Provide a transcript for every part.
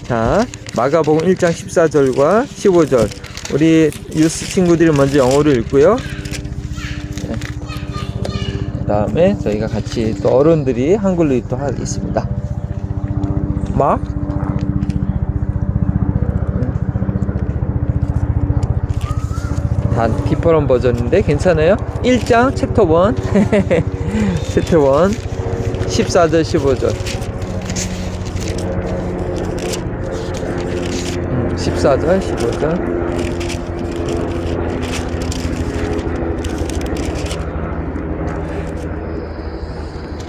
자, 마가복음 1장 14절과 15절. 우리 유스 친구들이 먼저 영어로 읽고요. 네. 그 다음에 저희가 같이 또 어른들이 한글로 또 하겠습니다. 막 단 디퍼런 버전인데 괜찮아요? 1장 챕터 1 챕터 1 14절 15절 14절 15절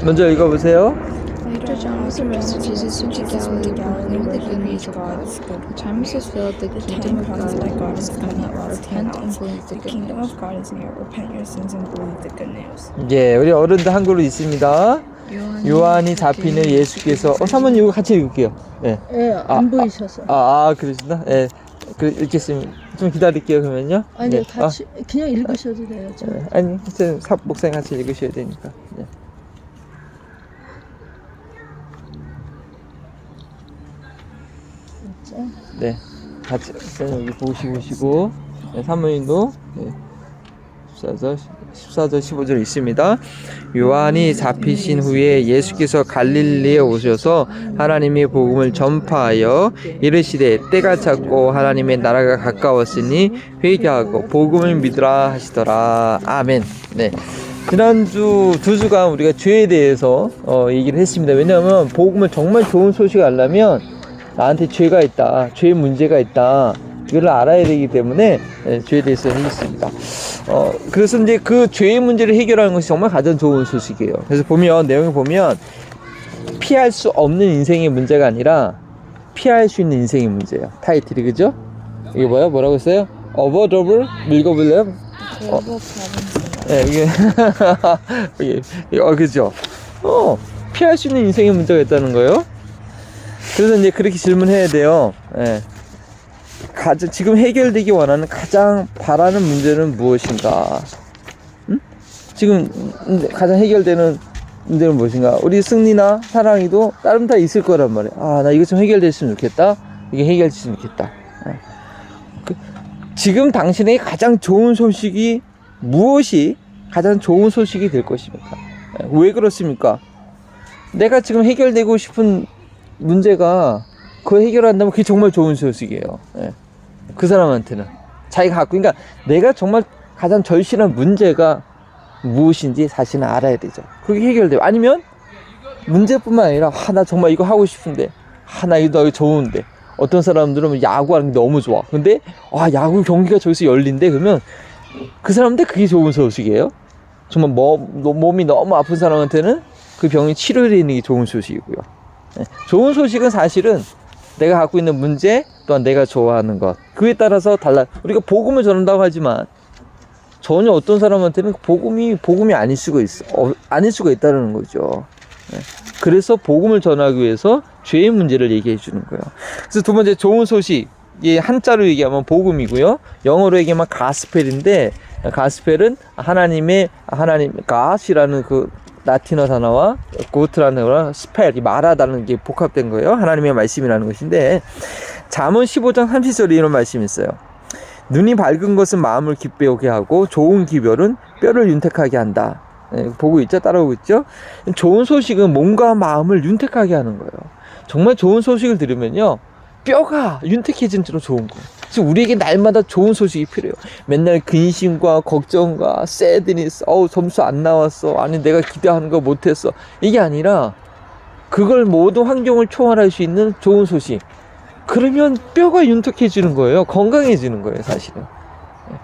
먼저 읽어보세요. Later, John was arrested. Jesus went to Galilee, where he preached God's good. The time was fulfilled. The kingdom of God is coming at last. Repent and believe the kingdom of God is near. Repent your sins and believe the good news. 예, 우리 어른들 한글로 있습니다. 요한이 잡히는 예수께서 사모님 이거 같이 읽을게요. 예, 안 보이셔서. 그러시나? 예, 그 읽겠습니다. 좀 기다릴게요 그러면요. 아니요, 네. 같이 그냥 읽으셔도 돼요. 아니, 목사님 같이 읽으셔야 되니까. 예. 네, 같이 여기 보시고 네, 사모님도 네, 14절 15절 있습니다. 요한이 잡히신 후에 예수께서 갈릴리에 오셔서 하나님의 복음을 전파하여 이르시되 때가 찼고 하나님의 나라가 가까웠으니 회개하고 복음을 믿으라 하시더라. 아멘. 네. 지난주 2주간 우리가 죄에 대해서 얘기를 했습니다. 왜냐하면 복음을 정말 좋은 소식을 알려면 나한테 죄가 있다, 죄의 문제가 있다, 이걸 알아야 되기 때문에 죄에 대해서 했습니다. 그래서 이제 그 죄의 문제를 해결하는 것이 정말 가장 좋은 소식이에요. 그래서 내용을 보면 피할 수 없는 인생의 문제가 아니라 피할 수 있는 인생의 문제예요. 타이틀이 그죠? 이게 뭐라고 했어요? Avoidable 읽어볼래요? 네, 이게 그죠? 피할 수 있는 인생의 문제가 있다는 거예요. 그래서 이제 그렇게 질문해야 돼요. 예. 지금 해결되기 원하는 가장 바라는 문제는 무엇인가? 응? 지금 가장 해결되는 문제는 무엇인가? 우리 승리나 사랑이도 다른 다 있을 거란 말이에요. 나 이거 좀 해결됐으면 좋겠다. 이게 해결됐으면 좋겠다. 지금 당신에게 가장 좋은 소식이 무엇이 가장 좋은 소식이 될 것입니까? 왜 그렇습니까? 내가 지금 해결되고 싶은 문제가 그거 해결한다면 그게 정말 좋은 소식이에요. 예. 그 사람한테는 자기가 갖고, 그러니까 내가 정말 가장 절실한 문제가 무엇인지 사실은 알아야 되죠. 그게 해결돼요. 아니면 문제뿐만 아니라 나 정말 이거 하고 싶은데 나 이거 좋은데, 어떤 사람들은 야구하는 게 너무 좋아. 근데 야구 경기가 저기서 열린대. 그러면 그 사람한테 그게 좋은 소식이에요. 정말 몸이 너무 아픈 사람한테는 그 병이 치료되는 게 좋은 소식이고요. 좋은 소식은 사실은 내가 갖고 있는 문제, 또한 내가 좋아하는 것, 그에 따라서 달라. 우리가 복음을 전한다고 하지만 전혀 어떤 사람한테는 복음이 아닐 수가 있다는 거죠. 그래서 복음을 전하기 위해서 죄의 문제를 얘기해 주는 거예요. 그래서 두 번째 좋은 소식, 한자로 얘기하면 복음이고요. 영어로 얘기하면 가스펠인데, 가스펠은 하나님 God이라는 그 라틴어 단어와 고트라는 거랑 스펠, 말하다는 게 복합된 거예요. 하나님의 말씀이라는 것인데, 잠언 15장 30절에 이런 말씀이 있어요. 눈이 밝은 것은 마음을 기쁘게 하고 좋은 기별은 뼈를 윤택하게 한다. 보고 있죠? 따라오고 있죠? 좋은 소식은 몸과 마음을 윤택하게 하는 거예요. 정말 좋은 소식을 들으면요, 뼈가 윤택해지는 대로 좋은 거예요. 지금 우리에게 날마다 좋은 소식이 필요해요. 맨날 근심과 걱정과 새드니스, 점수 안 나왔어, 아니 내가 기대하는 거 못했어, 이게 아니라 그걸 모든 환경을 초월할 수 있는 좋은 소식. 그러면 뼈가 윤택해지는 거예요. 건강해지는 거예요, 사실은.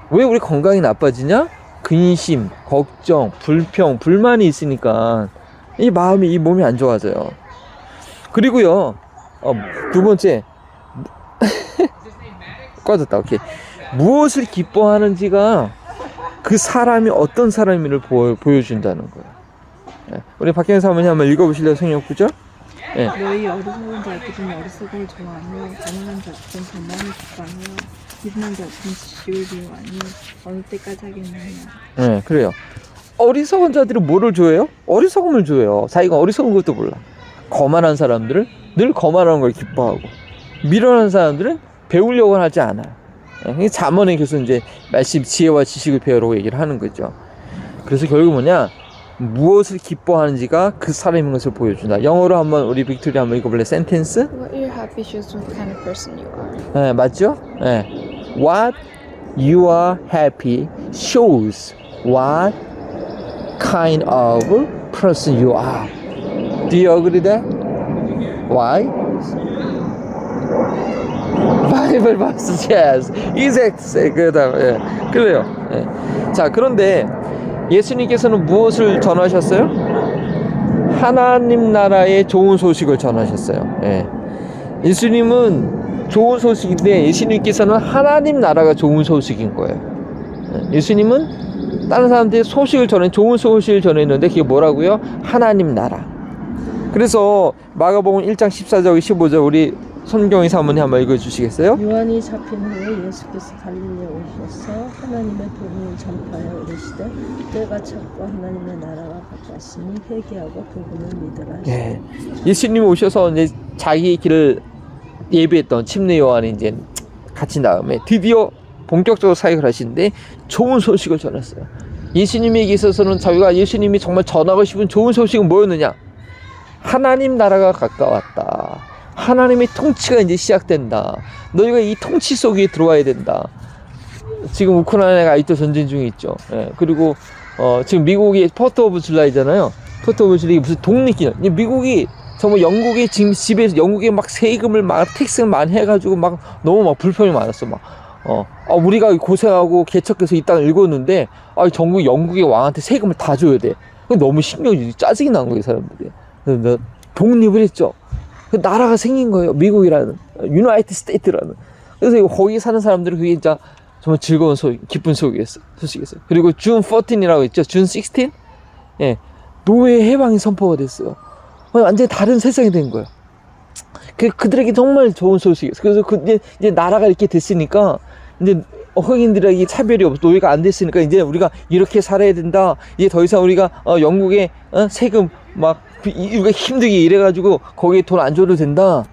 왜 우리 건강이 나빠지냐? 근심, 걱정, 불평, 불만이 있으니까 이 몸이 안 좋아져요. 그리고요, 두 번째, 꺼졌다. 오케이. 무엇을 기뻐하는지가 그 사람이 어떤 사람인지를 보여준다는 거예요. 우리 박경현 사모님 한번 읽어보실래요? 성경 구절? 너희 어리석은 자들은 어리석음을 좋아하며 가난한 자들은 가난을 기뻐하며 비둔한 자들은 지식을 미워하니 어느 때까지 하겠느냐. 그래요. 어리석은 자들은 뭐를 좋아해요? 어리석음을 좋아해요. 자기가 어리석은 것도 몰라. 거만한 사람들은 늘 거만한 걸 기뻐하고, 미련한 사람들은 배우려고 하지 않아요. 잠언에 계속 이제 말씀, 지혜와 지식을 배우라고 얘기를 하는 거죠. 그래서 결국 뭐냐, 무엇을 기뻐하는지가 그 사람인 것을 보여준다. 영어로 한번 우리 빅토리 한번 읽어볼래? 센텐스? What you're happy shows what kind of person you are. 네, 맞죠? 네. What you are happy shows what kind of person you are. Do you agree that? Why? Bible verse, yes. Exactly. 예. 그래요. 예. 자, 그런데 예수님께서는 무엇을 전하셨어요? 하나님 나라의 좋은 소식을 전하셨어요. 예. 예수님은 좋은 소식인데 예수님께서는 하나님 나라가 좋은 소식인 거예요. 예. 예수님은 다른 사람들이 소식을 전해, 좋은 소식을 전했는데 그게 뭐라고요? 하나님 나라. 그래서 마가복음 1장 14절 15절 우리 손경희 사모님 한번 읽어주시겠어요? 요한이 잡힌 후에 예수께서 갈릴리에 오셔서 하나님의 복음을 전파하여 이르시되 때가 찼고 하나님의 나라가 가까웠으니 회개하고 복음을 믿으라 하시니. 예. 예수님이 오셔서 이제 자기의 길을 예비했던 침례 요한이 이제 갇힌 다음에 드디어 본격적으로 사역을 하시는데 좋은 소식을 전했어요. 예수님에게 있어서는 자기가 예수님이 정말 전하고 싶은 좋은 소식은 뭐였느냐? 하나님 나라가 가까웠다. 하나님의 통치가 이제 시작된다. 너희가 이 통치 속에 들어와야 된다. 지금 우크라이나가 아직도 전쟁 중에 있죠. 예. 그리고 지금 미국이 포트 오브 줄라이잖아요. 포트 오브 줄라이 무슨 독립기념. 미국이 정말 영국이 지금 집에서 영국에 막 세금을 막 텍스를 많이 해가지고 막 너무 막 불평이 많았어. 막 우리가 고생하고 개척해서 이 땅을 읽었는데 전국 영국의 왕한테 세금을 다 줘야 돼. 너무 신경이 짜증이 난 거예요, 사람들이. 그래서 독립을 했죠. 그 나라가 생긴 거예요. 미국이라는 유나이티드 스테이트라는. 그래서 거기 사는 사람들은 그게 진짜 정말 즐거운 기쁜 소식이었어요. 그리고 준 14이라고 있죠. 준 16? 예, 노예 해방이 선포가 됐어요. 완전히 다른 세상이 된 거예요. 그들에게 정말 좋은 소식이었어요. 그래서 이제 나라가 이렇게 됐으니까 이제 흑인들에게 차별이 없어. 노예가 안 됐으니까 이제 우리가 이렇게 살아야 된다. 이제 더 이상 우리가 영국에 세금 막 우리가 힘들게 일해가지고 거기에 돈 안 줘도 된다.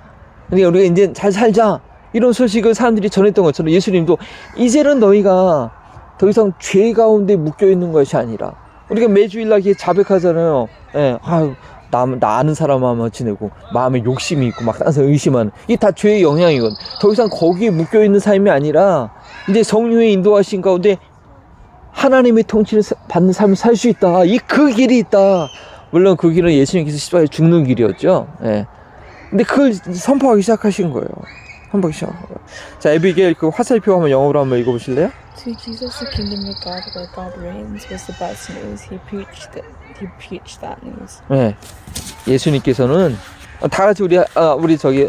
그러니까 우리가 이제 잘 살자. 이런 소식을 사람들이 전했던 것처럼 예수님도 이제는 너희가 더 이상 죄 가운데 묶여 있는 것이 아니라 우리가 매주일날 이렇게 자백하잖아요. 예, 나 아는 사람하고 지내고 마음에 욕심이 있고 막 다른 사람 의심하는 이게 다 죄의 영향이거든. 더 이상 거기에 묶여 있는 삶이 아니라 이제 성령의 인도하신 가운데 하나님의 통치를 받는 삶을 살 수 있다. 그 길이 있다. 물론 그 길은 예수님께서 십자가에 죽는 길이었죠. 예. 근데 그걸 선포하기 시작하신 거예요. 선포하기 시작한 거예요. 자, 에비게일 그 화살표 한번 영어로 한번 읽어보실래요? To Jesus, the kingdom of God, where God reigns, was the best news. He preached that news. 네, 예수님께서는 다 같이 우리 저기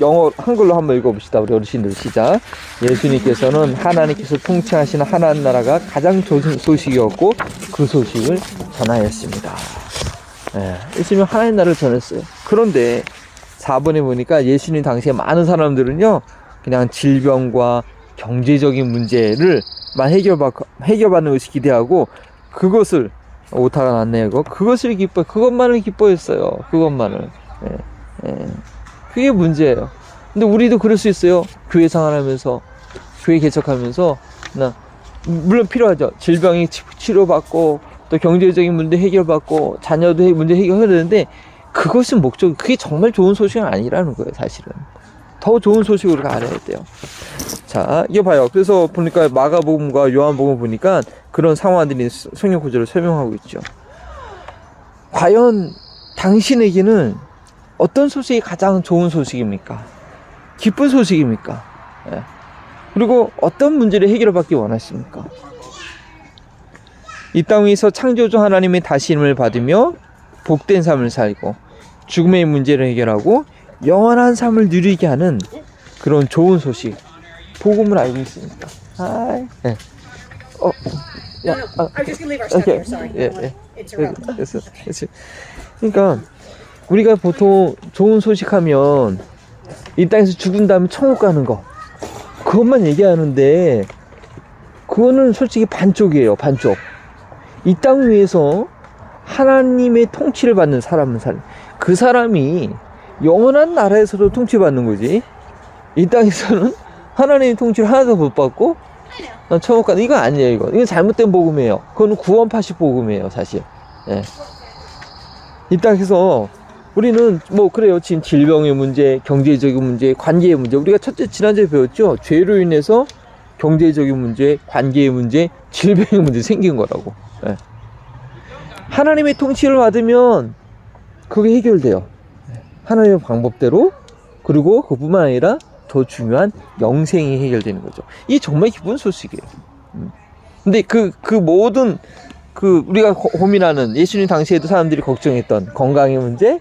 영어 한글로 한번 읽어봅시다. 우리 어르신들 시작. 예수님께서는 하나님께서 통치하시는 하나님 나라가 가장 좋은 소식이었고 그 소식을 전하였습니다. 네, 예수님은 하나님 나라를 전했어요. 그런데 4번에 보니까 예수님 당시에 많은 사람들은요 그냥 질병과 경제적인 문제를 해결받는 것이 기대하고 그것을 오타가 났네요. 그것을 그것만을 기뻐했어요. 그것만을. 그게 문제예요. 근데 우리도 그럴 수 있어요. 교회 생활하면서, 교회 개척하면서, 물론 필요하죠. 질병이 치료받고, 또 경제적인 문제 해결받고, 자녀도 문제 해결해야 되는데, 그것은 그게 정말 좋은 소식은 아니라는 거예요, 사실은. 더 좋은 소식을 우리가 알아야 돼요. 자, 이거 봐요. 그래서 보니까 마가복음과 요한복음 보니까 그런 상황들이 성경 구절을 설명하고 있죠. 과연 당신에게는 어떤 소식이 가장 좋은 소식입니까? 기쁜 소식입니까? 예. 그리고 어떤 문제를 해결받기 원하십니까? 이 땅 위에서 창조주 하나님의 다스림을 받으며 복된 삶을 살고 죽음의 문제를 해결하고 영원한 삶을 누리게 하는 그런 좋은 소식 복음을 알고 있습니까? 네. I'm just gonna leave our stuff here. Sorry. I don't wanna interrupt. 그러니까 우리가 보통 좋은 소식하면 이 땅에서 죽은 다음에 천국 가는 거 그것만 얘기하는데 그거는 솔직히 반쪽이에요. 반쪽. 이 땅 위에서 하나님의 통치를 받는 사람은 그 사람이 영원한 나라에서도 통치받는 거지. 이 땅에서는 하나님의 통치를 하나도 못 받고 난 천국 가는 이거 아니에요. 이건 잘못된 복음이에요. 그건 구원파식 복음이에요, 사실. 예. 이 땅에서 우리는 뭐 그래요. 지금 질병의 문제, 경제적인 문제, 관계의 문제. 우리가 지난주에 배웠죠. 죄로 인해서 경제적인 문제, 관계의 문제, 질병의 문제 생긴 거라고. 예. 하나님의 통치를 받으면 그게 해결돼요. 하나님의 방법대로. 그리고 그뿐만 아니라 더 중요한 영생이 해결되는 거죠. 이게 정말 기쁜 소식이에요. 근데 그 모든 우리가 고민하는 예수님 당시에도 사람들이 걱정했던 건강의 문제,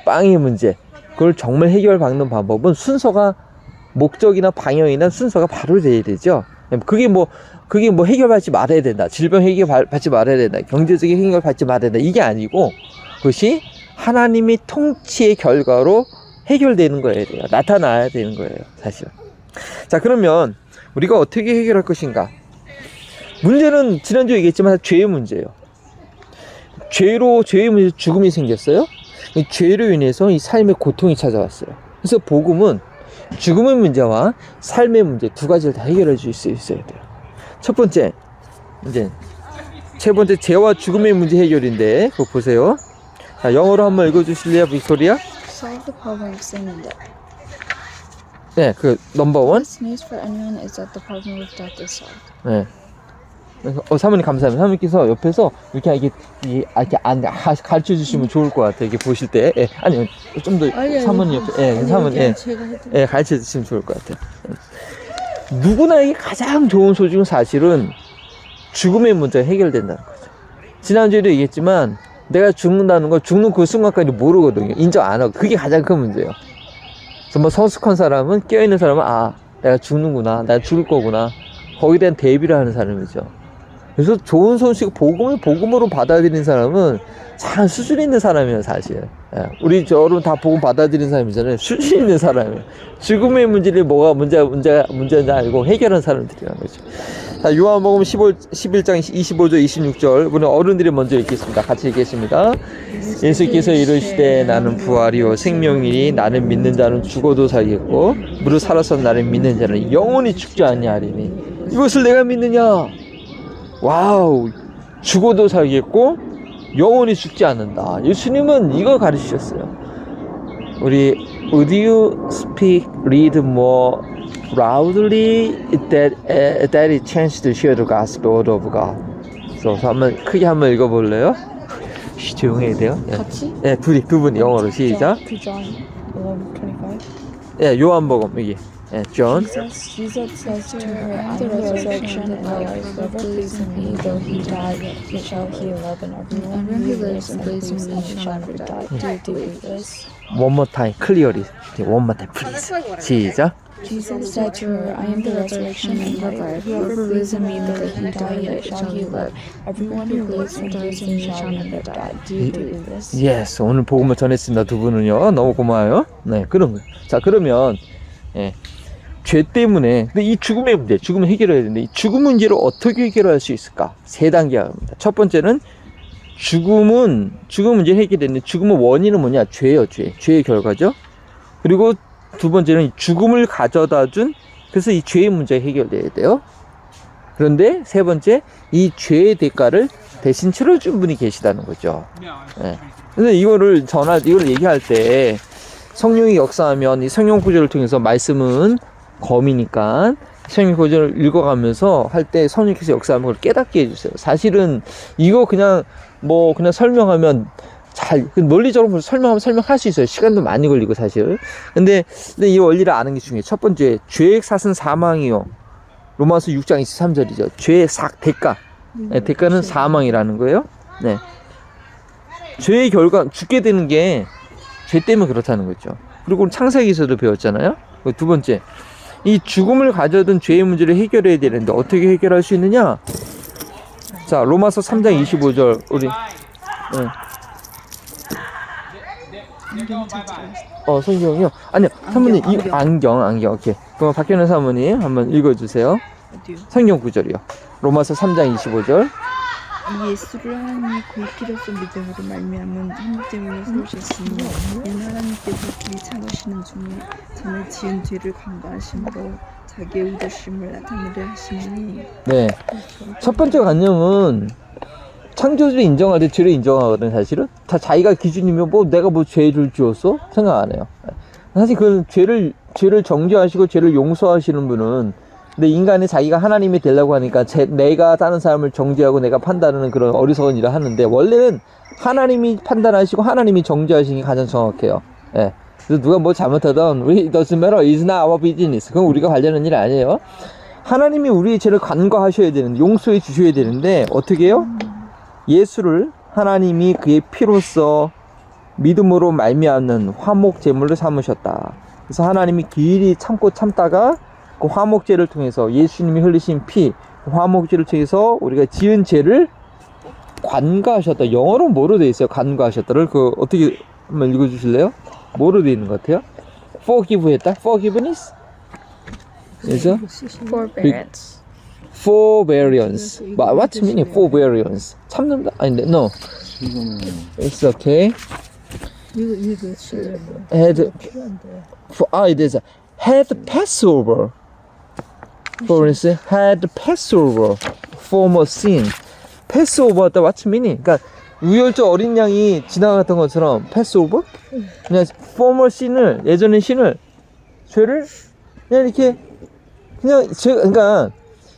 빵의 문제, 그걸 정말 해결받는 방법은 순서가 목적이나 방향이나 순서가 바로 돼야 되죠. 그게 뭐 해결받지 말아야 된다. 질병 해결받지 말아야 된다. 경제적인 해결받지 말아야 된다. 이게 아니고 그것이 하나님의 통치의 결과로 해결되는 거예요. 나타나야 되는 거예요, 사실. 자, 그러면 우리가 어떻게 해결할 것인가? 문제는 지난주에 얘기했지만 죄의 문제예요. 죄의 문제, 죽음이 생겼어요. 이 죄로 인해서 이 삶의 고통이 찾아왔어요. 그래서 복음은 죽음의 문제와 삶의 문제 두 가지를 다 해결해 줄 수 있어야 돼요. 첫 번째, 세 번째 죄와 죽음의 문제 해결인데 그거 보세요. 자, 영어로 한번 읽어주실래요, 빅토리아? Solve the problem of sin and death. 네, 그 넘버 원. What's news for anyone is that the problem of death is solved. 네. 사모님 감사합니다. 사모님께서 옆에서 이렇게 가르쳐 주시면 좋을 것 같아요. 이렇게 보실 때. 예. 아니, 좀 더 사모님 옆에. 예, 사모님. 예. 예, 가르쳐 주시면 좋을 것 같아요. 누구나에게 가장 좋은 소식은 사실은 죽음의 문제가 해결된다는 거죠. 지난주에도 얘기했지만 내가 죽는다는 걸 죽는 그 순간까지 모르거든요. 인정 안 하고. 그게 가장 큰 문제예요. 정말 성숙한 사람은, 깨어있는 사람은 내가 죽는구나. 내가 죽을 거구나. 거기에 대한 대비를 하는 사람이죠. 그래서 좋은 소식, 복음을 복음으로 받아들이는 사람은 참 수준 있는 사람이에요, 사실. 우리 여러분 다 복음 받아들이는 사람이잖아요. 수준 있는 사람이에요. 죽음의 문제를 뭐가 문제인지 알고 해결하는 사람들이라는 거죠. 자, 요한복음 11장 25절 26절 우리 어른들이 먼저 읽겠습니다. 같이 읽겠습니다. 예수께서 이르시되 나는 부활이요 생명이니 나는 믿는 자는 죽어도 살겠고 무릇 살아서 나를 믿는 자는 영원히 죽지 아니하리니 이것을 내가 믿느냐? 와우, 죽어도 살겠고 영원히 죽지 않는다. 예수님은 이걸 가르치셨어요. 우리 Would you speak, read more loudly that it chance to share the gospel of God. 그래서 한번 크게 한번 읽어볼래요? 조용해야 돼요. 예. 같이? 예, 두 분 영어로 시작. John 11:25. 예, 요한복음 여기. 예, John. Jesus says to her, I am the resurrection and the life. Whoever believes in me, though he die, yet shall he live, and everyone who lives and believes in me shall never die. Do you believe this? One more time, clearly. One more time, please. 시작. Jesus said to her, I am the resurrection and the life. Whoever believes in me, though he die, yet shall he live. Everyone who lives and believes in me shall never die. Do you believe this? Yes, 오늘 복음을 전했습니다. 두 분은요. 너무 고마워요. 네, 그런 거예요. 자, 그러면 죄 때문에 근데 이 죽음의 문제, 죽음을 해결해야 되는데 이 죽음 문제를 어떻게 해결할 수 있을까? 세 단계가 합니다. 첫 번째는 죽음 문제 해결됐는데 죽음의 원인은 뭐냐? 죄예요, 죄의 결과죠. 그리고 두 번째는 죽음을 가져다 준 그래서 이 죄의 문제가 해결돼야 돼요. 그런데 세 번째 이 죄의 대가를 대신 치러준 분이 계시다는 거죠. 그래서 이걸 얘기할 때 성령이 역사하면 이 성령 구절을 통해서 말씀은 검이니까 성령 구절을 읽어가면서 할 때 성령께서 역사하면 그걸 깨닫게 해주세요. 사실은 이거 그냥 설명하면 논리적으로 설명할 수 있어요. 시간도 많이 걸리고 사실. 근데 이 원리를 아는 게 중요해요. 첫 번째, 죄의 삭은 사망이요. 로마서 6장 23절이죠. 죄의 대가. 대가는 사망이라는 거예요. 네. 죄의 결과, 죽게 되는 게 죄 때문에 그렇다는 거죠. 그리고 창세기에서도 배웠잖아요. 두 번째, 이 죽음을 가져둔 죄의 문제를 해결해야 되는데 어떻게 해결할 수 있느냐? 자, 로마서 3장 25절 우리 성경이요? 아니요, 사모님 이 안경 오케이. 그럼 박현우 사모님 한번 읽어주세요. 어디요? 성경 구절이요. 로마서 3장 25절. 이 예수를 하나님이 굴기로서 믿음으로 말미암은 한국제물로 세우셨으니 이는 하나님께서 길이 참으시는 중에 전에 지은 죄를 간과하심으로 자기의 의도심을 나타내려 하시니. 네. 첫 번째 관념은 창조주를 인정할 때 죄를 인정하거든. 사실은 다 자기가 기준이면 뭐 내가 뭐 죄를 지었어? 생각 안 해요. 사실 그 죄를 정죄하시고 죄를 용서하시는 분은, 근데 인간이 자기가 하나님이 되려고 하니까 내가 다른 사람을 정죄하고 내가 판단하는 그런 어리석은 일을 하는데, 원래는 하나님이 판단하시고 하나님이 정죄하시는 게 가장 정확해요. 예. 그래서 누가 뭐 잘못하던 it doesn't matter, it's not our business. 그건 우리가 관련한 일이 아니에요. 하나님이 우리의 죄를 간과하셔야 되는데, 용서해 주셔야 되는데 어떻게 해요? 예수를 하나님이 그의 피로써 믿음으로 말미암는 화목 제물로 삼으셨다. 그래서 하나님이 길이 참다가 그 화목제를 통해서 예수님이 흘리신 피, 화목제를 통해서 우리가 지은 죄를 관과하셨다. 영어로 뭐로 되어 있어요? 관과하셨다를 그 어떻게 한번 읽어주실래요? 뭐로 되어 있는 것 같아요? forgive 했다? forgiveness? 그래서 Forbearance. forbearance. What's meaning forbearance? 참는다? 아닌데, no. It's okay. 이거 실례 Had 필요한데. it is had Passover. For instance, had Passover for a sin. Passover, what's meaning? 그러니까 유월절 어린 양이 지나갔던 것처럼 Passover, 그냥 former sin을, 예전의 신을, 죄를 그냥 이렇게 그냥 그러니까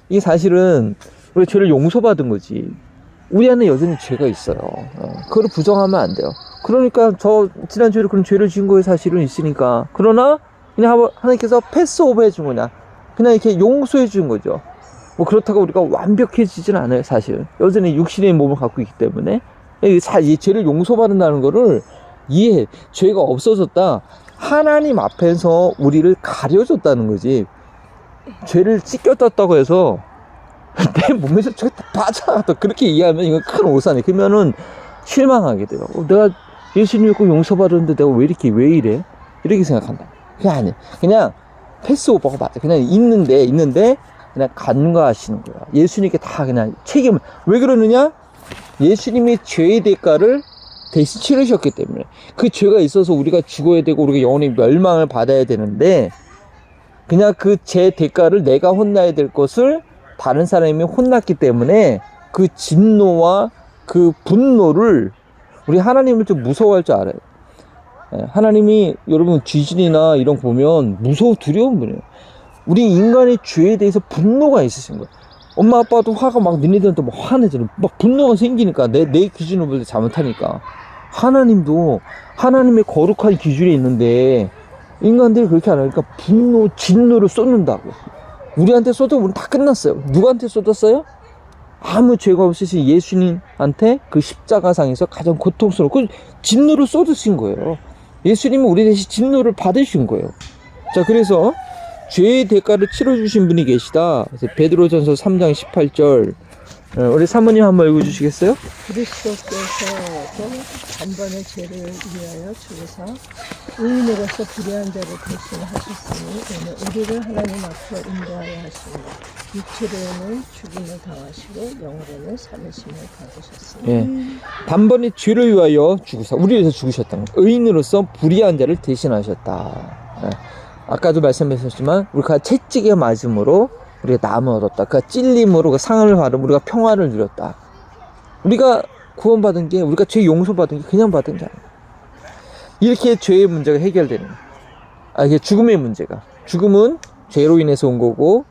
이게 사실은 우리가 죄를 용서받은 거지. 우리 안에 여전히 죄가 있어요. 그걸 부정하면 안 돼요. 그러니까 저 지난 죄를 그런 죄를 지은 거에 사실은 있으니까. 그러나 그냥 하나님께서 패스오버 해준 거냐, 그냥 이렇게 용서해 준 거죠. 뭐 그렇다고 우리가 완벽해지진 않아요. 사실 여전히 육신의 몸을 갖고 있기 때문에 이 죄를 용서받는다는 거를 이해해. 죄가 없어졌다, 하나님 앞에서 우리를 가려줬다는 거지. 죄를 찢겼다고 해서 내 몸에서 저게 다 빠져나갔다, 그렇게 이해하면 이건 큰 오산이에요. 그러면은 실망하게 돼요. 내가 예수님 믿고 용서받았는데 내가 왜 이래? 이렇게 생각한다. 그게 아니에요. 그냥 패스오버가 맞아. 그냥 있는데 그냥 간과하시는 거야. 예수님께 다 그냥 책임을. 왜 그러느냐? 예수님이 죄의 대가를 대신 치르셨기 때문에. 그 죄가 있어서 우리가 죽어야 되고 우리가 영원히 멸망을 받아야 되는데, 그냥 그 죄 대가를 내가 혼나야 될 것을 다른 사람이 혼났기 때문에 그 진노와 그 분노를, 우리 하나님을 좀 무서워할 줄 알아요. 하나님이 여러분 지진이나 이런 거 보면 무서워 두려운 분이에요. 우리 인간의 죄에 대해서 분노가 있으신 거예요. 엄마 아빠도 화가 막 니네들한테 막 화내잖아요. 막 분노가 생기니까 내 기준을 볼 때 잘못하니까. 하나님도 하나님의 거룩한 기준이 있는데 인간들이 그렇게 안 하니까 분노, 진노를 쏟는다고. 우리한테 쏟으면 우리 다 끝났어요. 누구한테 쏟았어요? 아무 죄가 없으신 예수님한테 그 십자가상에서 가장 고통스럽고 진노를 쏟으신 거예요. 예수님은 우리 대신 진노를 받으신 거예요. 자, 그래서 죄의 대가를 치러주신 분이 계시다. 그래서 베드로전서 3장 18절 우리 사모님 한번 읽어주시겠어요? 그리스도께서도 단번에 죄를 위하여 죽으사 의인으로서 불의한 자를 대신하셨으니 이는 우리를 하나님 앞으로 인도하여 하시니 육체로는 죽임을 당하시고 영으로는 살리심을 받으셨으니. 예. 단번에 죄를 위하여 죽으사, 우리를 위해서 죽으셨다는 거예요. 의인으로서 불의한 자를 대신하셨다. 예. 아까도 말씀하셨지만 우리가 채찍에 맞음으로 우리가 나음을 얻었다. 그 찔림으로 그 상을 받음 우리가 평화를 누렸다. 우리가 구원받은 게, 우리가 죄 용서받은 게 그냥 받은 게 아니에요. 이렇게 죄의 문제가 해결되는 거예요. 이게 죽음의 문제가. 죽음은 죄로 인해서 온 거고,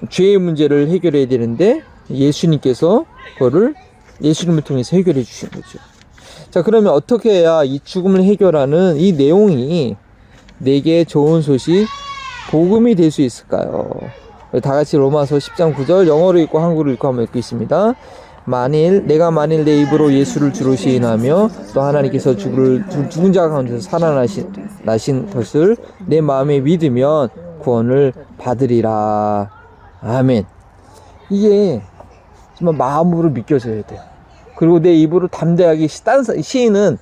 죄의 문제를 해결해야 되는데 예수님께서 그거를 예수님을 통해서 해결해 주신 거죠. 자, 그러면 어떻게 해야 이 죽음을 해결하는 이 내용이 내게 좋은 소식, 복음이 될 수 있을까요? 다 같이 로마서 10장 9절 영어로 읽고 한국어로 읽고 한번 읽겠습니다. 내가 만일 내 입으로 예수를 주로 시인하며 또 하나님께서 죽은 자 가운데서 살아나신 것을 내 마음에 믿으면 구원을 받으리라. 아멘. 이게 정말 마음으로 믿겨져야 돼요. 그리고 내 입으로 담대하게 시인은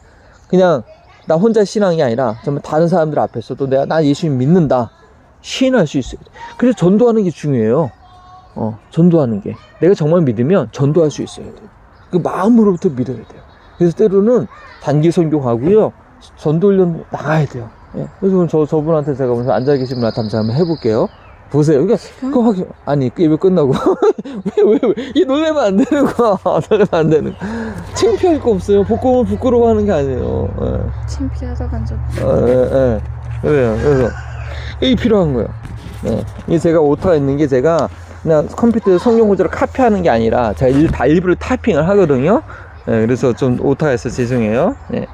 그냥 나 혼자 신앙이 아니라 정말 다른 사람들 앞에서도 나 예수님 믿는다 시인할 수 있어요. 그래서 전도하는 게 중요해요. 전도하는 게. 내가 정말 믿으면 전도할 수 있어야 돼요. 그 마음으로부터 믿어야 돼요. 그래서 때로는 단기 선교 가고요. 전도훈련 나가야 돼요. 예. 그래서 저분한테 제가 오늘 앉아 계신 분한테 한번 해볼게요. 보세요. 그러니까, 그거 확인, 아니, 예배 끝나고. 왜, 이 놀래면 안 되는 거야. 놀래면 안 되는 거. 창피할 거 없어요. 복음은 부끄러워하는 게 아니에요. 예. 창피하다 간접. 예. 그래서, 이게 필요한 거예요. 예. 이게 제가 오타가 있는 게 제가 그냥 컴퓨터에서 성경 구절을 카피하는 게 아니라 제가 일부러 타이핑을 하거든요. 예. 그래서 좀 오타가 있어서 죄송해요. 예.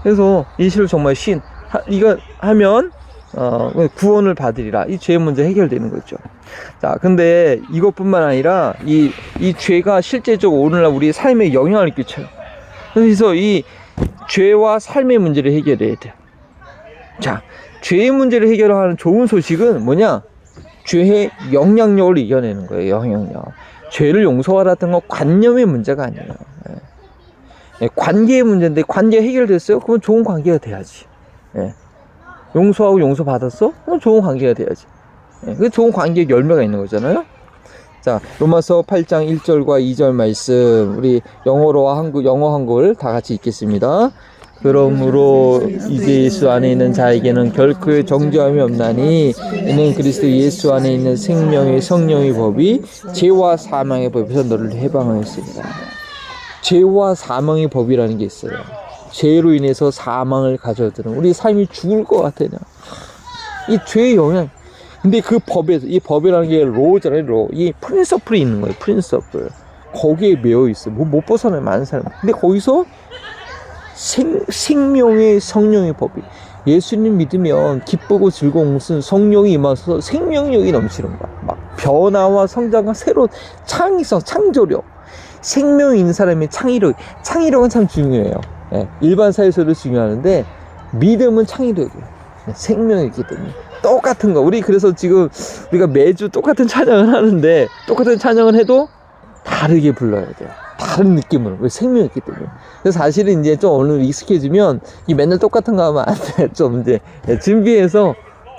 그래서 이 시를 정말 이거 하면 구원을 받으리라. 이 죄 문제 해결되는 거죠. 자, 근데 이것뿐만 아니라 이 죄가 실제적으로 오늘날 우리 삶에 영향을 끼쳐요. 그래서 이 죄와 삶의 문제를 해결해야 돼요. 자, 죄의 문제를 해결하는 좋은 소식은 뭐냐? 죄의 영향력을 이겨내는 거예요. 영향력. 죄를 용서하라는 건 관념의 문제가 아니에요. 예, 관계의 문제인데 관계 해결됐어요? 그러면 좋은 관계가 돼야지. 예. 용서하고 용서받았어? 그럼 좋은 관계가 돼야지. 예. 그 좋은 관계에 열매가 있는 거잖아요. 자, 로마서 8장 1절과 2절 말씀, 우리 영어 한글 다 같이 읽겠습니다. 그러므로 이제 예수 안에 있는 자에게는 결코 정죄함이 없나니 이는 그리스도 예수 안에 있는 생명의 성령의 법이 죄와 사망의 법에서 너를 해방하였습니다. 죄와 사망의 법이라는 게 있어요. 죄로 인해서 사망을 가져들은 우리 삶이 죽을 것 같아요. 이 죄의 영향. 근데 그 법에서, 이 법이라는 게 로잖아요. 로. 이 프린서플이 있는 거예요. 프린서플. 거기에 매여 있어요. 못 벗어나요. 많은 사람. 근데 거기서 생명의 성령의 법이. 예수님 믿으면 기쁘고 즐거운 것은 성령이 임하셔서 생명력이 넘치는 거야. 막 변화와 성장과 새로운 창의성, 창조력. 생명이 있는 사람의 창의력은 참 중요해요. 예, 일반 사회에서도 중요하는데 믿음은 창의력이에요. 생명이 있기 때문에 똑같은 거. 그래서 지금 우리가 매주 똑같은 찬양을 하는데 똑같은 찬양을 해도 다르게 불러야 돼요. 다른 느낌으로. 왜? 생명이 있기 때문에. 그래서 사실은 이제 좀 오늘 익숙해지면 이 맨날 똑같은 거 하면 안 돼. 좀 이제 준비해서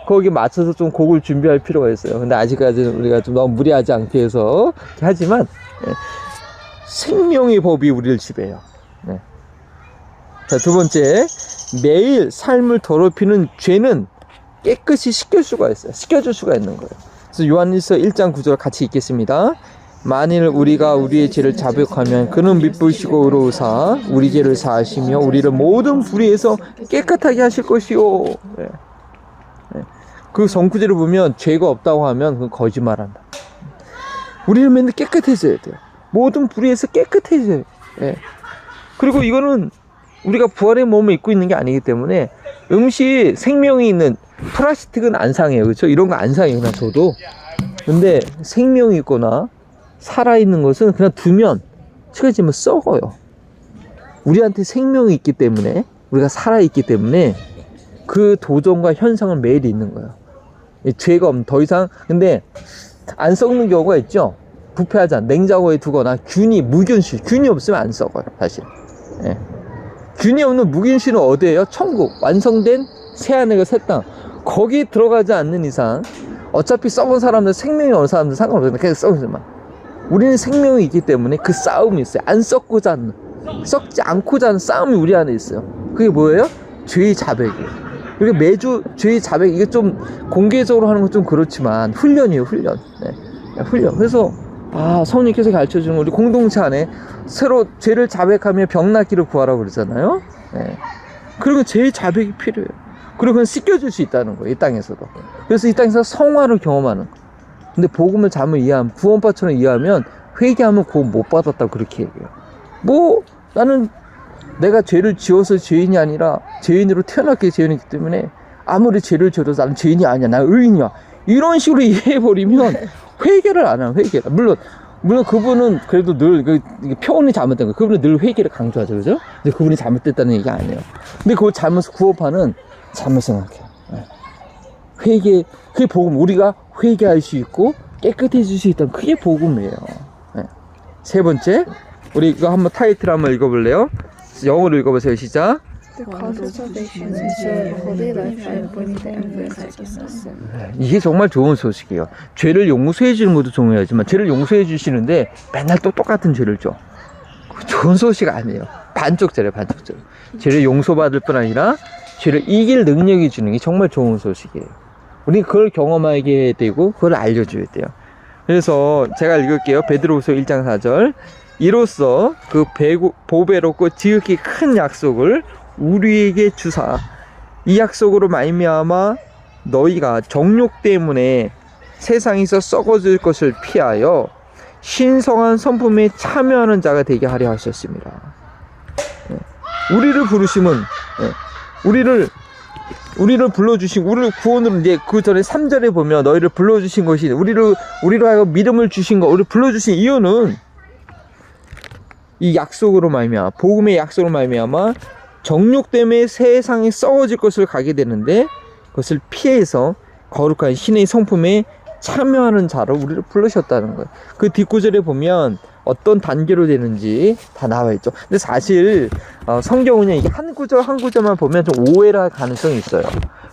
거기에 맞춰서 좀 곡을 준비할 필요가 있어요. 근데 아직까지는 우리가 좀 너무 무리하지 않게 해서 하지만 생명의 법이 우리를 지배해요. 네. 자, 두 번째, 매일 삶을 더럽히는 죄는 깨끗이 씻길 수가 있어요. 씻겨줄 수가 있는 거예요. 그래서 요한일서 1장 9절 같이 읽겠습니다. 만일 우리가 우리의 죄를 자백하면 그는 미쁘시고 의로우사 우리 죄를 사하시며 우리를 모든 불의에서 깨끗하게 하실 것이요. 네. 네. 그 성구제를 보면 죄가 없다고 하면 그건 거짓말한다. 우리는 맨날 깨끗해져야 돼요. 모든 불의에서 깨끗해져요. 예. 그리고 이거는 우리가 부활의 몸을 입고 있는 게 아니기 때문에 음식 생명이 있는 플라스틱은 안 상해요. 그렇죠? 이런 거 안 상해요. 그냥 줘도. 근데 생명이 있거나 살아있는 것은 그냥 두면 식어지면 썩어요. 우리한테 생명이 있기 때문에 우리가 살아있기 때문에 그 도전과 현상은 매일 있는 거예요. 죄가 없는 더 이상 근데 안 썩는 경우가 있죠. 부패하지 않아. 냉장고에 두거나 균이 없으면 안 썩어요. 사실. 예. 균이 없는 무균실은 어디예요? 천국. 완성된 새하늘과 새 땅. 거기 들어가지 않는 이상 어차피 썩은 사람들, 생명이 없는 사람들 상관없어요. 그냥 썩으지만. 우리는 생명이 있기 때문에 그 싸움이 있어요. 안 썩고자 하는, 썩지 않고자 하는 싸움이 우리 안에 있어요. 그게 뭐예요? 죄의 자백이에요. 그리고 매주 죄의 자백, 이게 좀 공개적으로 하는 건 좀 그렇지만 훈련이에요. 훈련. 네. 훈련. 그래서 성령께서 가르쳐주는 우리 공동체 안에 새로 죄를 자백하며 병 낫기를 구하라고 그러잖아요. 네. 그리고 죄의 자백이 필요해요. 그리고 그건 씻겨줄 수 있다는 거예요. 이 땅에서도. 그래서 이 땅에서 성화를 경험하는 거예요. 근데 복음을 잘못 이해하면, 구원파처럼 이해하면 회개하면 구원 못 받았다고 그렇게 얘기해요. 나는 내가 죄를 지어서 죄인이 아니라 죄인으로 태어났기 죄인이기 때문에 아무리 죄를 지어도 나는 죄인이 아니야. 난 의인이야. 이런 식으로 이해해버리면 회개를 안 하는 회개. 물론 그분은 그래도 늘 표현이 잘못된 거예요. 그분은 늘 회개를 강조하죠, 그죠? 근데 그분이 잘못됐다는 얘기가 아니에요. 근데 그걸 잘못 구업하는 잘못 생각해요. 회개, 그게 복음. 우리가 회개할 수 있고 깨끗해질 수 있다는 그게 복음이에요. 세 번째, 우리 이거 한번 타이틀 한번 읽어볼래요? 영어로 읽어보세요. 시작. The cause of salvation is your holy life and bring the emphasis. 이게 정말 좋은 소식이에요. 죄를 용서해 주는 것도 중요하지만 죄를 용서해 주시는데 맨날 또 똑같은 죄를 줘. 좋은 소식 아니에요. 반쪽짜리. 죄를 용서받을 뿐 아니라 죄를 이길 능력이 주는 게 정말 좋은 소식이에요. 우리 그걸 경험하게 해야 되고 그걸 알려줘야 돼요. 그래서 제가 읽을게요. 베드로후서 1장 4절. 이로써 그 보배롭고 지극히 큰 약속을 우리에게 주사 이 약속으로 말미암아 너희가 정욕 때문에 세상에서 썩어질 것을 피하여 신성한 성품에 참여하는 자가 되게 하려 하셨습니다. 우리를 부르심은 우리를 불러주신 우리를 구원으로 이제 그 전에 3절에 보면 너희를 불러주신 것이 우리로 하여금 믿음을 주신 거 우리를 불러주신 이유는 이 약속으로 말미암아 복음의 약속으로 말미암아 정욕 때문에 세상에 썩어질 것을 가게 되는데 그것을 피해서 거룩한 신의 성품에 참여하는 자로 우리를 부르셨다는 거예요. 그 뒷구절에 보면 어떤 단계로 되는지 다 나와 있죠. 근데 사실 성경은요 이게 한 구절 한 구절만 보면 좀 오해를 할 가능성이 있어요.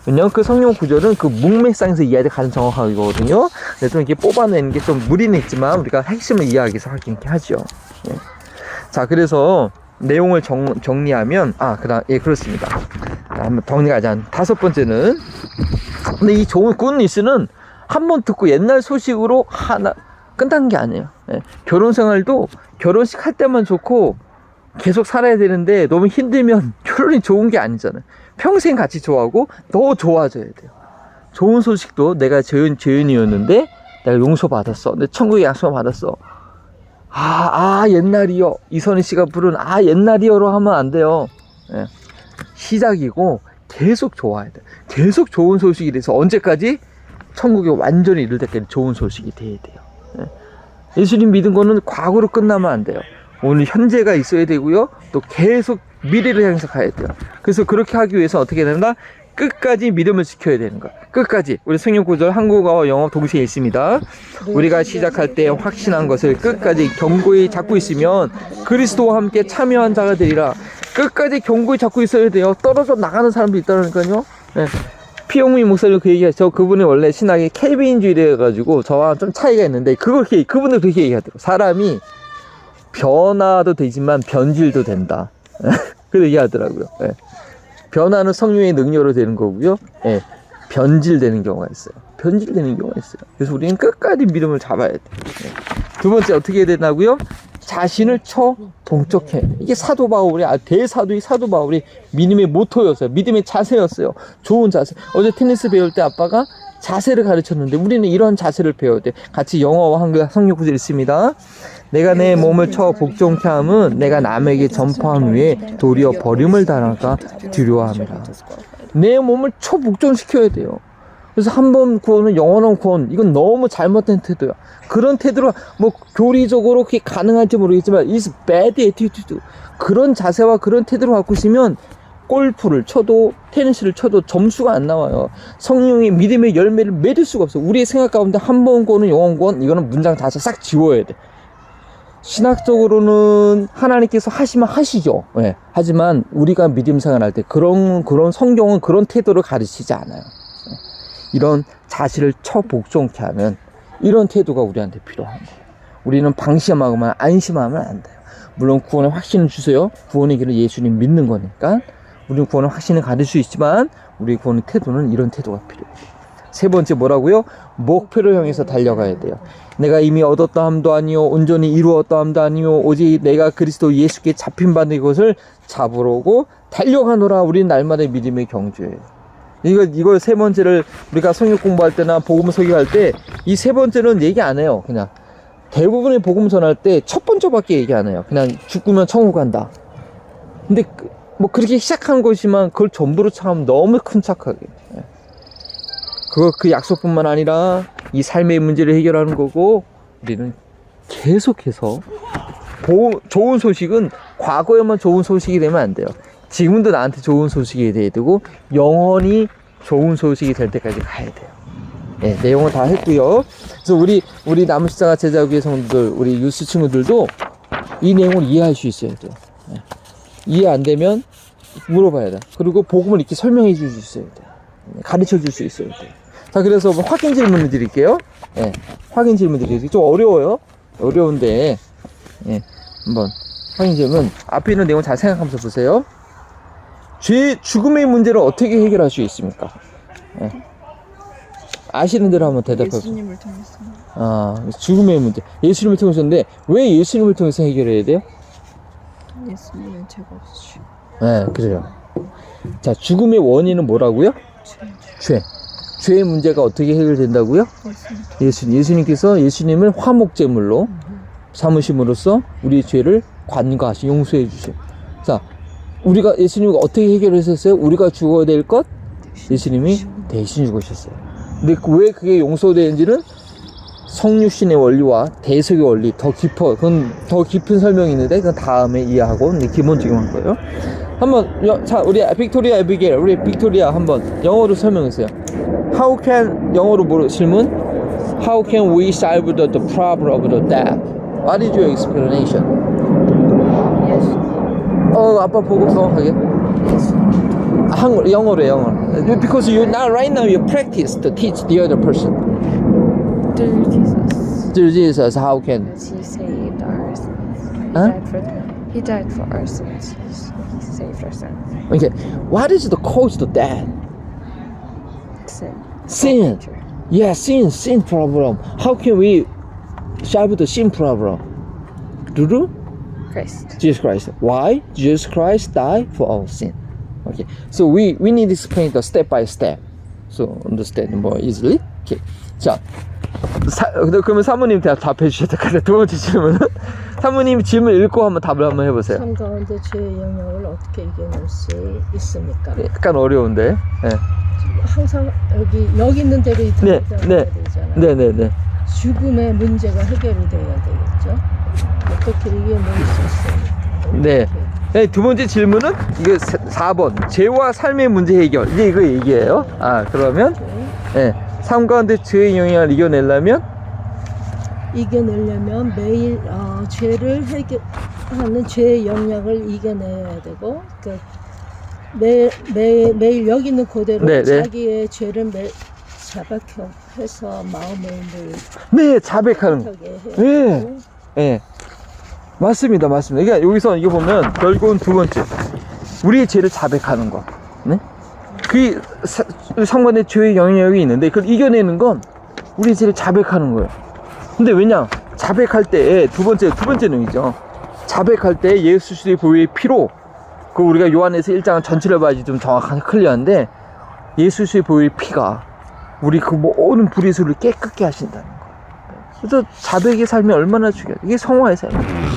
왜냐면 그 성경 구절은 그 문맥상에서 이해할 가장 정확하거든요. 근데 좀 이렇게 뽑아내는 게 좀 무리는 있지만 우리가 핵심을 이해하기 위해서 하긴 하죠. 예. 자, 그래서 내용을 정리하면 그렇습니다. 한번 정리하자. 5번째는 근데 이 좋은 굿뉴스는 한번 듣고 옛날 소식으로 하나 끝난 게 아니에요. 예. 결혼 생활도 결혼식 할 때만 좋고 계속 살아야 되는데 너무 힘들면 결혼이 좋은 게 아니잖아요. 평생 같이 좋아하고 더 좋아져야 돼요. 좋은 소식도 내가 죄인이었는데 내가 용서받았어. 내 천국에 약속받았어. 옛날이요. 이선희 씨가 부른 옛날이요로 하면 안 돼요. 예. 시작이고 계속 좋아야 돼. 계속 좋은 소식이 돼서 언제까지? 천국에 완전히 이를 때까지 좋은 소식이 돼야 돼요. 예. 예수님 믿은 거는 과거로 끝나면 안 돼요. 오늘 현재가 있어야 되고요. 또 계속 미래를 향해서 가야 돼요. 그래서 그렇게 하기 위해서 어떻게 된다? 끝까지 믿음을 지켜야 되는 거야. 끝까지. 우리 성경 구절 한국어와 영어 동시에 있습니다. 우리가 시작할 때 확신한 것을 끝까지 견고히 잡고 있으면 그리스도와 함께 참여한 자가 되리라. 끝까지 견고히 잡고 있어야 돼요. 떨어져 나가는 사람도 있다니까요. 네. 피용미 목사님 그 얘기하죠. 그분이 원래 신학이 켈빈주의래 가지고 저와 좀 차이가 있는데 그분들 그렇게 얘기하더라고요. 사람이 변화도 되지만 변질도 된다. 그렇게 얘기하더라고요. 네. 변화는 성령의 능력으로 되는 거고요. 예, 변질되는 경우가 있어요. 변질되는 경우가 있어요. 그래서 우리는 끝까지 믿음을 잡아야 돼요. 예. 두 번째 어떻게 해야 되나고요? 자신을 동적해. 이게 사도 바울이 대사도의 사도 바울이 믿음의 모토였어요. 믿음의 자세였어요. 좋은 자세. 어제 테니스 배울 때 아빠가 자세를 가르쳤는데 우리는 이런 자세를 배워야 돼. 같이 영어와 한글 성경 구절 있습니다. 내가 내 몸을 복종케 함은 내가 남에게 전파한 후에 도리어 버림을 당할까 두려워함이라. 내 몸을 복종시켜야 돼요. 그래서 한 번 구원은 영원한 구원. 이건 너무 잘못된 태도야. 그런 태도로 교리적으로 그게 가능할지 모르겠지만 it's bad attitude. 그런 자세와 그런 태도를 갖고 있으면 골프를 쳐도 테니스를 쳐도 점수가 안 나와요. 성령의 믿음의 열매를 맺을 수가 없어. 우리의 생각 가운데 한 번 구원은 영원 구원. 이거는 문장 자체 싹 지워야 돼. 신학적으로는 하나님께서 하시면 하시죠. 네. 하지만 우리가 믿음 생활할 때 그런 성경은 그런 태도를 가르치지 않아요. 네. 이런 자신을 복종케 하는 이런 태도가 우리한테 필요한 거예요. 우리는 방심하거나 안심하면 안 돼요. 물론 구원의 확신을 주세요. 구원의 길은 예수님 믿는 거니까 우리는 구원의 확신을 가질 수 있지만 우리 구원의 태도는 이런 태도가 필요해요. 세 번째 뭐라고요? 목표를 향해서 달려가야 돼요. 내가 이미 얻었다 함도 아니요 온전히 이루었다 함도 아니요 오직 내가 그리스도 예수께 잡힌 바 된 것을 잡으려고 달려가노라. 우리는 날마다 믿음의 경주예요. 이걸 세 번째를 우리가 성경 공부할 때나 복음 소개할 때 이 세 번째는 얘기 안 해요. 그냥 대부분의 복음 전할 때 첫 번째밖에 얘기 안 해요. 그냥 죽으면 천국 간다. 근데 그렇게 시작한 것이지만 그걸 전부로 참 너무 큰 착하게. 그 약속뿐만 아니라 이 삶의 문제를 해결하는 거고 우리는 계속해서 좋은 소식은 과거에만 좋은 소식이 되면 안 돼요. 지금도 나한테 좋은 소식이 돼야 되고 영원히 좋은 소식이 될 때까지 가야 돼요. 네, 내용을 다 했고요. 그래서 우리 남은 제자교회 성도들, 우리 유스 친구들도 이 내용을 이해할 수 있어야 돼요. 네. 이해 안 되면 물어봐야 돼. 그리고 복음을 이렇게 설명해 줄 수 있어야 돼. 가르쳐 줄 수 있어야 돼. 자, 그래서 뭐 확인 질문을 드릴게요. 예, 확인 질문 드릴게요. 좀 어려워요. 어려운데, 예, 한번 확인 질문. 앞에 있는 내용 잘 생각하면서 보세요. 죽음의 문제를 어떻게 해결할 수 있습니까? 예. 아시는 대로 한번 대답해 보세요. 예수님을 통해서. 죽음의 문제. 예수님을 통해서인데, 왜 예수님을 통해서 해결해야 돼요? 예수님은 죄가 없으시고 네, 그래요. 자, 죽음의 원인은 뭐라고요? 죄. 죄의 문제가 어떻게 해결된다고요? 예수님께서 예수님을 화목제물로 삼으심으로써 우리의 죄를 관과하시, 용서해 주심. 자, 우리가 예수님과 어떻게 해결하셨어요? 우리가 죽어야 될 것? 예수님이 대신 죽으셨어요. 근데 왜 그게 용서되는지는 성육신의 원리와 대속의 원리 더 깊어. 그건 더 깊은 설명이 있는데 그건 다음에 이해하고 기본적인 할 거예요. 한번 자, 우리 빅토리아 에비게일, 우리 빅토리아 한번 영어로 설명해주세요. How can 영어로 질문? How can we solve the problem of the death? What is your explanation? 아빠 보고 정확하게. 영어로. Because you now right now you practice to teach the other person. Through Jesus. Through Jesus, how can? Because he saved our sins. Huh? He died for our sins. He saved our sins. Okay, what is the cause of death? Sin. Sin. Nature. Yeah, sin problem. How can we solve the sin problem? Through Christ. Jesus Christ. Why? Jesus Christ died for our sin. Okay, so we need to explain the step by step, so understand more easily. Okay, 자, 그러면 사모님 답해 주셔야 될 것 같아요. 두 번째 질문은 사모님 질문 읽고 한번 답을 한번 해보세요. 삶 가운데 죄의 영향을 어떻게 이겨낼 수 있습니까? 약간 어려운데. 네. 항상 여기 있는 대로 네, 이해해야 네. 되잖아요. 네네네. 죽음의 문제가 해결이 돼야 되겠죠. 어떻게 이겨낼 수 있습니까? 네. 네, 두 번째 질문은 이거 4번 죄와 삶의 문제 해결. 이제 이거 얘기예요. 그러면 네, 삶 가운데 죄의 영향을 이겨내려면 매일 죄를 해결하는 죄의 영향을 이겨내야 되고 매일 여기 있는 그대로 네, 네. 자기의 죄를 자백해서 마음을 네, 자백하는 거. 하게 해야 네. 되고 네. 맞습니다. 그러니까 여기서 이거 보면 결국은 두 번째 우리의 죄를 자백하는 거. 네? 그 상관의 죄의 영향력이 있는데 그걸 이겨내는 건 우리의 죄를 자백하는 거예요. 근데 왜냐? 자백할 때 두 번째 내용이죠. 자백할 때 예수 그리스도의 보혈의 피로 그 우리가 요한에서 1장 전체를 봐야지 좀 정확하게 클리어한데 예수 그리스도의 보혈의 피가 우리 그 모든 불의수를 깨끗게 하신다는 거. 그래서 자백의 삶이 얼마나 중요해요. 이게 성화의 삶이에요.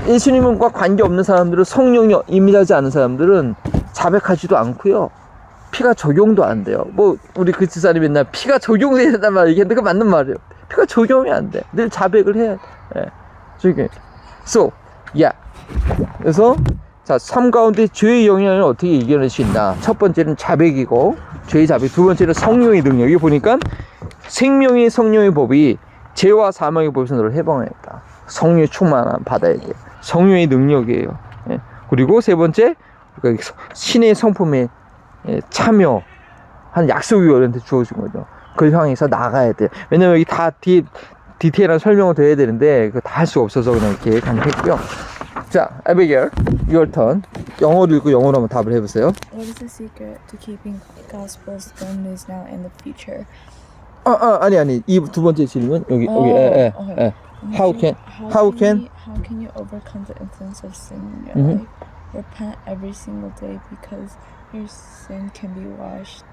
예수님과 관계없는 사람들은 성령이 임하지 않은 사람들은 자백하지도 않고요. 피가 적용도 안 돼요. 뭐 우리 그 집사람이 맨날 피가 적용돼야 된단 말 얘기했는데 그거 맞는 말이에요. 피가 적용이 안 돼. 늘 자백을 해야 돼. 예. 저기 So, yeah. 그래서 자, 삶 가운데 죄의 영향을 어떻게 이겨낼 수 있나? 첫 번째는 자백이고 죄의 자백. 두 번째는 성령의 능력. 여기 보니까 생명의 성령의 법이 죄와 사망의 법에서 너를 해방하였다. 성령의 충만함 받아야 돼요. 성령의 능력이에요. 예. 그리고 세 번째, 신의 성품에 참여한 약속이 우리한테 주어진 거죠. 그걸 향해서 나가야 돼요. 왜냐면 여기 다 디테일한 설명을 드려야 되는데 그거 다 할 수가 없어서 그냥 이렇게 간략했고요. 자, 아비게일, your turn. 영어로 읽고 영어로 한번 답을 해보세요. What is the secret to keeping Gospel's good news now and the future? 아니. 이 두 번째 질문 여기. Okay. How can How can you overcome the influence of sin in your life? Repent every single day because your sin can be washed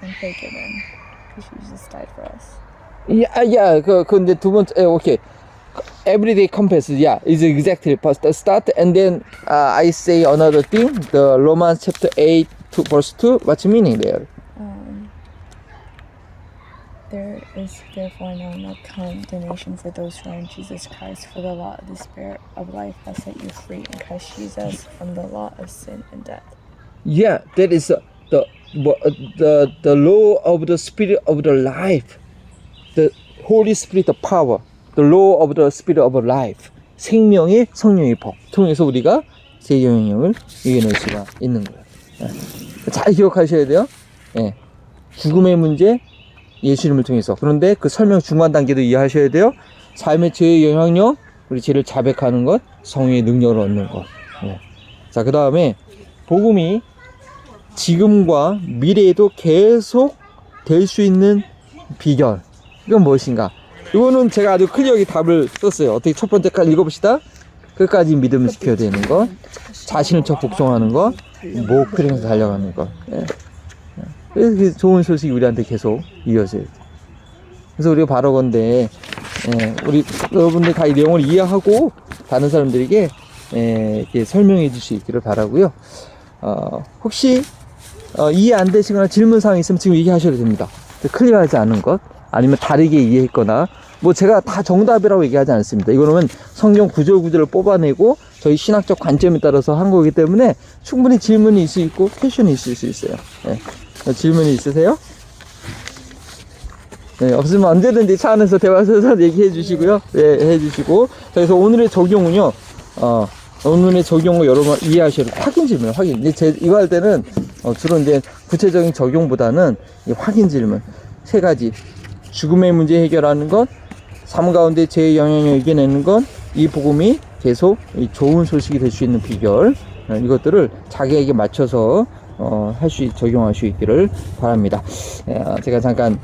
and forgiven because Jesus died for us. 근데 두 번째, 오케이. Everyday compass, is exactly the start, and then I say another thing. The Romans chapter 8 to verse 2. What's the meaning there? There is therefore now no condemnation for those who are in Jesus Christ, for the law of the Spirit of life has set you free in Christ Jesus from the law of sin and death. Yeah, that is the law of the Spirit of the life, the Holy Spirit of power, the law of the Spirit of life. 생명의 성령의 법 통해서 우리가 제 영향력을 이겨낼 수가 있는 거예요. 예. 잘 기억하셔야 돼요. 예. 죽음의 문제, 예수님을 통해서. 그런데 그 설명 중간 단계도 이해하셔야 돼요. 삶의 죄의 영향력, 우리 죄를 자백하는 것, 성령의 능력을 얻는 것. 예. 자, 그 다음에 복음이 지금과 미래에도 계속 될 수 있는 비결. 이건 무엇인가? 이거는 제가 아주 클리어하게 답을 썼어요. 어떻게 첫 번째까지 읽어봅시다. 끝까지 믿음을 지켜야 되는 것, 자신을 쳐 복종하는 것, 목표를 달려가는 것. 예. 그래서 좋은 소식이 우리한테 계속 이어져요. 그래서 우리가 바라건대, 예, 우리 여러분들 다 이 내용을 이해하고 다른 사람들에게 이렇게 설명해 줄 수 있기를 바라고요. 혹시 이해 안 되시거나 질문사항이 있으면 지금 얘기하셔도 됩니다. 클리어하지 않은 것, 아니면 다르게 이해했거나, 뭐 제가 다 정답이라고 얘기하지 않습니다. 이거는 성경 구절구절을 뽑아내고 저희 신학적 관점에 따라서 한 거기 때문에 충분히 질문이 있을 수 있고 퀘션이 있을 수 있어요. 예. 질문이 있으세요? 네, 없으면 언제든지 차 안에서 대화에서 얘기해 주시고요. 예, 해 주시고. 그래서 오늘의 적용은요, 오늘의 적용을 여러분 이해하셔야 돼요. 확인 질문, 확인. 이제 이거 할 때는, 주로 이제 구체적인 적용보다는 이 확인 질문. 세 가지. 죽음의 문제 해결하는 것, 삶 가운데 제 영향을 이겨내는 것, 이 복음이 계속 이 좋은 소식이 될 수 있는 비결. 이것들을 자기에게 맞춰서, 적용할 수 있기를 바랍니다. 제가 잠깐,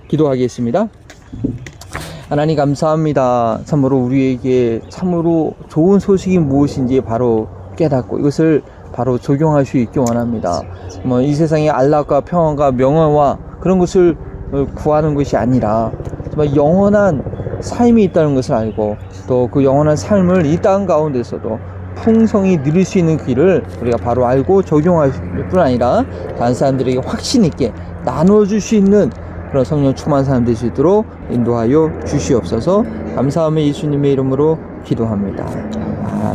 기도하겠습니다. 하나님 감사합니다. 참으로 우리에게 참으로 좋은 소식이 무엇인지 바로 깨닫고 이것을 바로 적용할 수 있기 원합니다. 뭐 이 세상의 안락과 평안과 명예와 그런 것을 구하는 것이 아니라 정말 영원한 삶이 있다는 것을 알고 또 그 영원한 삶을 이 땅 가운데서도 풍성히 누릴 수 있는 길을 우리가 바로 알고 적용할 뿐 아니라 다른 사람들에게 확신 있게 나눠줄 수 있는 그런 성령 충만한 사람 될 수 있도록 인도하여 주시옵소서. 감사하며 예수님의 이름으로 기도합니다.